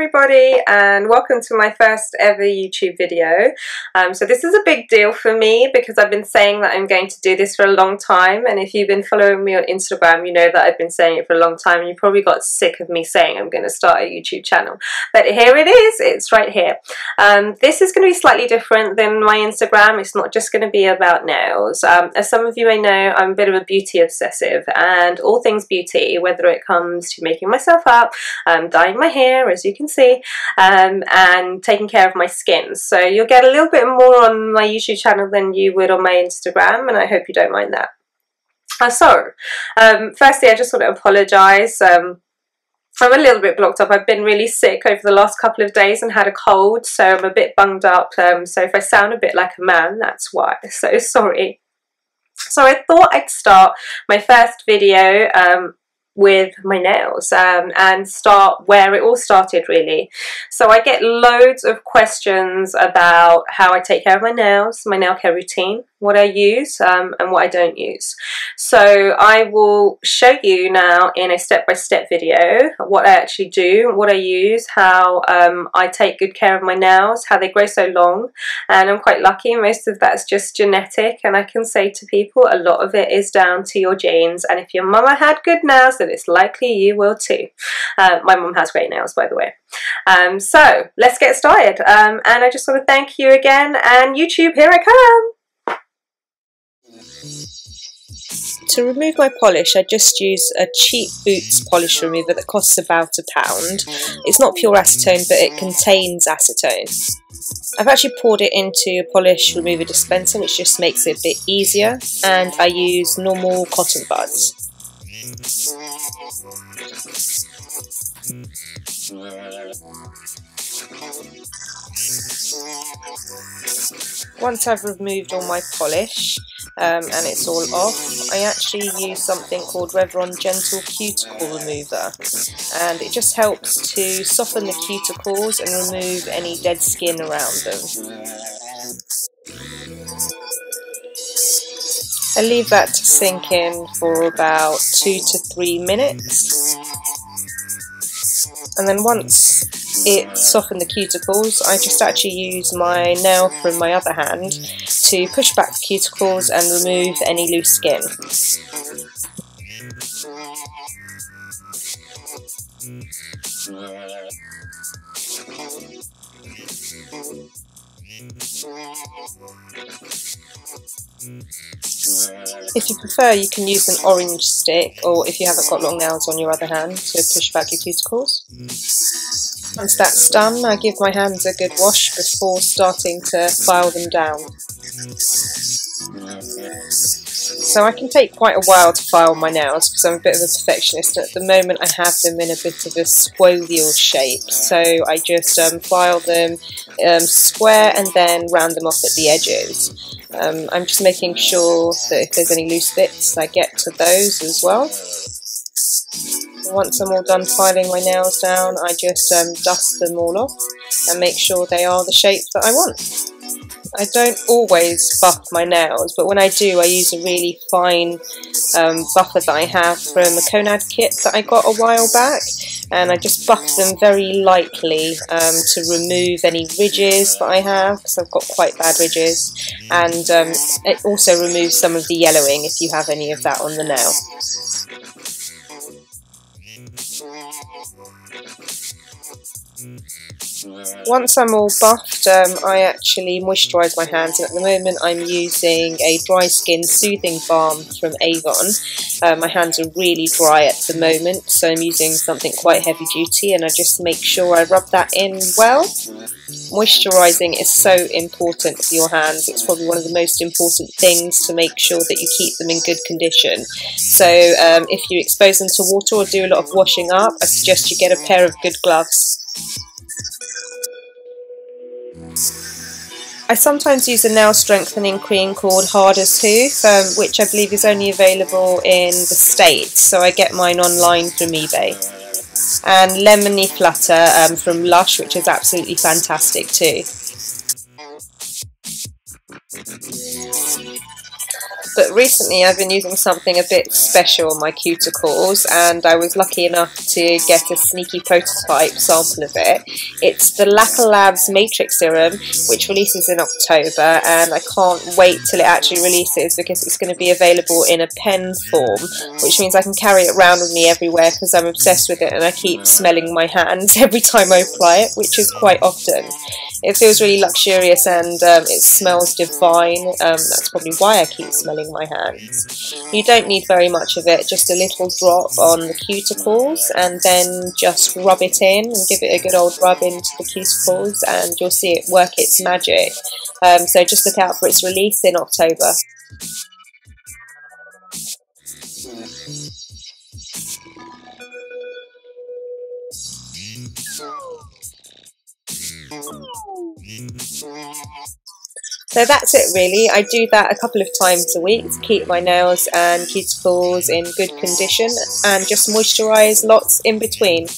everybody, and welcome to my first ever YouTube video. So this is a big deal for me because I've been saying that I'm going to do this for a long time, and if you've been following me on Instagram, you know that I've been saying it for a long time, and you probably got sick of me saying I'm going to start a YouTube channel. But here it is, it's right here. This is going to be slightly different than my Instagram. It's not just going to be about nails. As some of you may know, I'm a bit of a beauty obsessive, and all things beauty, whether it comes to making myself up, dyeing my hair, as you can see, and taking care of my skin. So you'll get a little bit more on my YouTube channel than you would on my Instagram, and I hope you don't mind that. Firstly, I just want to apologise. I'm a little bit blocked up. I've been really sick over the last couple of days and had a cold, so I'm a bit bunged up. So if I sound a bit like a man, that's why. So sorry. So I thought I'd start my first video with my nails and start where it all started, really. So I get loads of questions about how I take care of my nails, my nail care routine, what I use and what I don't use. So I will show you now in a step-by-step video what I actually do, what I use, how I take good care of my nails, how they grow so long, and I'm quite lucky. Most of that's just genetic, and I can say to people a lot of it is down to your genes, and if your mama had good nails, then it's likely you will too. My mum has great nails, by the way. So let's get started, and I just want to thank you again, and YouTube, here I come. To remove my polish, I just use a cheap Boots polish remover that costs about £1. It's not pure acetone, but it contains acetone. I've actually poured it into a polish remover dispenser, which just makes it a bit easier, and I use normal cotton buds. Once I've removed all my polish and it's all off, I actually use something called Avon Gentle Cuticle Remover, and it just helps to soften the cuticles and remove any dead skin around them. I leave that to sink in for about 2 to 3 minutes, and then once it's softened the cuticles, I just actually use my nail from my other hand to push back the cuticles and remove any loose skin. If you prefer, you can use an orange stick, or if you haven't got long nails, on your other hand to push back your cuticles. Once that's done, I give my hands a good wash before starting to file them down. So I can take quite a while to file my nails because I'm a bit of a perfectionist. At the moment I have them in a bit of a squolial shape, so I just file them square and then round them off at the edges. I'm just making sure that if there's any loose bits, I get to those as well. Once I'm all done filing my nails down, I just dust them all off and make sure they are the shape that I want. I don't always buff my nails, but when I do, I use a really fine buffer that I have from a Conad kit that I got a while back, and I just buff them very lightly to remove any ridges that I have, because I've got quite bad ridges, and it also removes some of the yellowing if you have any of that on the nail. Once I'm all buffed, I actually moisturise my hands, and at the moment I'm using a dry skin soothing balm from Avon. My hands are really dry at the moment, so I'm using something quite heavy duty, and I just make sure I rub that in well. Moisturising is so important for your hands. It's probably one of the most important things to make sure that you keep them in good condition. So if you expose them to water or do a lot of washing up, I suggest you get a pair of good gloves. I sometimes use a nail strengthening cream called Hard as Hoof, which I believe is only available in the States, so I get mine online from eBay. And Lemony Flutter from Lush, which is absolutely fantastic too. But recently I've been using something a bit special on my cuticles, and I was lucky enough to get a sneaky prototype sample of it. It's the Lacquer Labs Matrix Serum, which releases in October, and I can't wait till it actually releases because it's going to be available in a pen form, which means I can carry it around with me everywhere because I'm obsessed with it and I keep smelling my hands every time I apply it, which is quite often. It feels really luxurious and it smells divine. That's probably why I keep smelling my hands. You don't need very much of it, just a little drop on the cuticles, and then just rub it in and give it a good old rub into the cuticles, and you'll see it work its magic. So just look out for its release in October. So that's it really. I do that a couple of times a week to keep my nails and cuticles in good condition, and just moisturise lots in between.